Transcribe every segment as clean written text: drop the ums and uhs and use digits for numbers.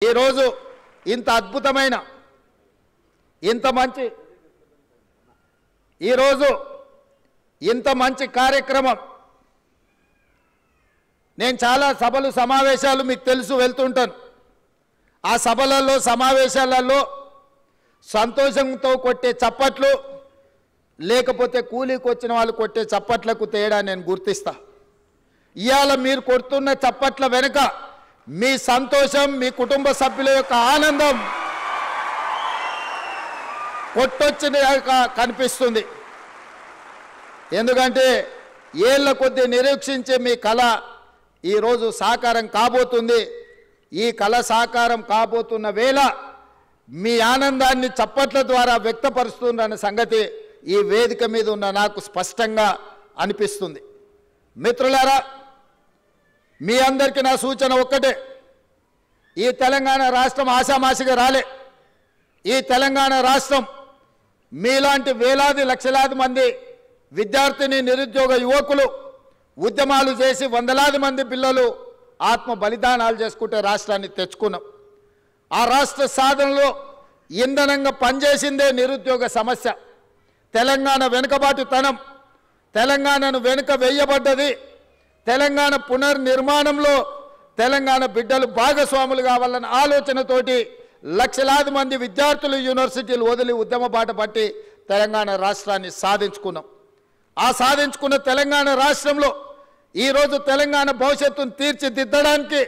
ఈ రోజు ఇంత అద్భుతమైన ఇంత మంచి కార్యక్రమం నేను చాలా సభలు సమావేశాలు మీకు తెలుసు వెళ్తుంటాను ఆ సభలలో సమావేశాలలో సంతోషంతో కొట్టే చప్పట్లు లేకపోతే కూలీకి వచ్చిన వాళ్ళు కొట్టే చప్పట్లకు తేడా నేను గుర్తిస్తా ఇయాల మీరు కొడుతున్న చప్పట్ల వెనుక మీ సంతోషం మీ కుటుంబ సభ్యుల యొక్క ఆనందం కొట్టొచ్చినగా కనిపిస్తుంది ఎందుకంటే ఏళ్ల కొద్దీ నిరీక్షించే మీ కళ ఈ రోజు సాకారం కాబోతుంది ఈ కళ సాకారం కాబోతున్న వేళ మీ ఆనందాన్ని చప్పట్ల ద్వారా వ్యక్తపరుస్తున్న సంగతి ఈ వేదిక మీద ఉన్న నాకు స్పష్టంగా అనిపిస్తుంది మిత్రులారా మీ అందరికీ నా సూచన ఒక్కటే ఈ తెలంగాణ రాష్ట్రం ఆశామాషిగా రాలే ఈ తెలంగాణ రాష్ట్రం మీలాంటి వేలాది లక్షలాది మంది విద్యార్థిని నిరుద్యోగ యువకులు ఉద్యమాలు చేసి వందలాది మంది పిల్లలు ఆత్మ బలిదానాలు చేసుకుంటే రాష్ట్రాన్ని తెచ్చుకున్నాం ఆ రాష్ట్ర సాధనలో ఇంధనంగా పనిచేసిందే నిరుద్యోగ సమస్య తెలంగాణ వెనుకబాటుతనం తెలంగాణను వెనుక వేయబడ్డది తెలంగాణ పునర్నిర్మాణంలో తెలంగాణ బిడ్డలు భాగస్వాములు కావాలన్న ఆలోచనతోటి లక్షలాది మంది విద్యార్థులు యూనివర్సిటీలు వదిలి ఉద్యమ బాట పట్టి తెలంగాణ రాష్ట్రాన్ని సాధించుకున్నాం ఆ సాధించుకున్న తెలంగాణ రాష్ట్రంలో ఈరోజు తెలంగాణ భవిష్యత్తును తీర్చిదిద్దడానికి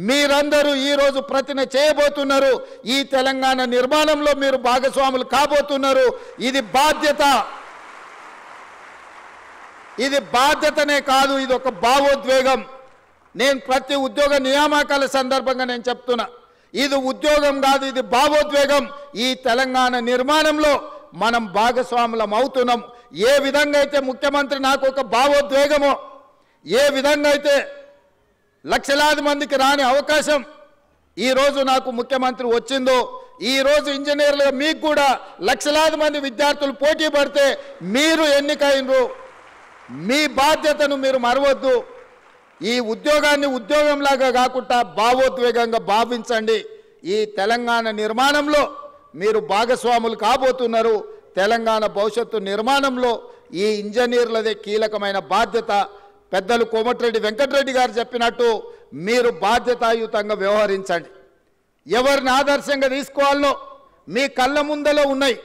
మీరందరూ ఈరోజు ప్రతిన చేయబోతున్నారు ఈ తెలంగాణ నిర్మాణంలో మీరు భాగస్వాములు కాబోతున్నారు ఇది బాధ్యతనే కాదు ఇది ఒక భావోద్వేగం నేను ప్రతి ఉద్యోగ నియామకాల సందర్భంగా నేను చెప్తున్నా ఇది ఉద్యోగం కాదు ఇది భావోద్వేగం ఈ తెలంగాణ నిర్మాణంలో మనం భాగస్వాములం అవుతున్నాం ఏ విధంగా అయితే ముఖ్యమంత్రి నాకు ఒక భావోద్వేగమో ఏ విధంగా అయితే లక్షలాది మందికి రాని అవకాశం ఈరోజు నాకు ముఖ్యమంత్రి వచ్చిందో ఈరోజు ఇంజనీర్లుగా మీకు కూడా లక్షలాది మంది విద్యార్థులు పోటీ పడితే మీరు ఎన్నికైనరు మీ బాధ్యతను మీరు మరవద్దు ఈ ఉద్యోగాన్ని ఉద్యోగంలాగా కాకుండా భావోద్వేగంగా భావించండి ఈ తెలంగాణ నిర్మాణంలో మీరు భాగస్వాములు కాబోతున్నారు తెలంగాణ భవిష్యత్తు నిర్మాణంలో ఈ ఇంజనీర్లదే కీలకమైన బాధ్యత పెద్దలు కోమటిరెడ్డి వెంకటరెడ్డి గారు చెప్పినట్టు మీరు బాధ్యతాయుతంగా వ్యవహరించండి ఎవరిని ఆదర్శంగా తీసుకోవాలో మీ కళ్ళ ముందలో ఉన్నాయి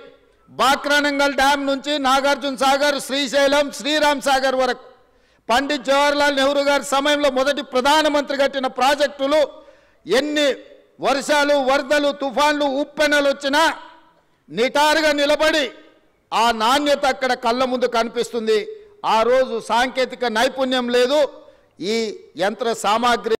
బాక్రానంగల్ డ్యామ్ నుంచి నాగార్జున సాగర్ శ్రీశైలం శ్రీరామ్ సాగర్ వరకు పండిత్ జవహర్లాల్ నెహ్రూ గారి సమయంలో మొదటి ప్రధానమంత్రి కట్టిన ప్రాజెక్టులు ఎన్ని వర్షాలు వరదలు తుఫాన్లు ఉప్పెనలు వచ్చినా నిటారుగా నిలబడి ఆ నాణ్యత అక్కడ కళ్ళ ముందు కనిపిస్తుంది ఆ రోజు సాంకేతిక నైపుణ్యం లేదు ఈ యంత్ర సామాగ్రి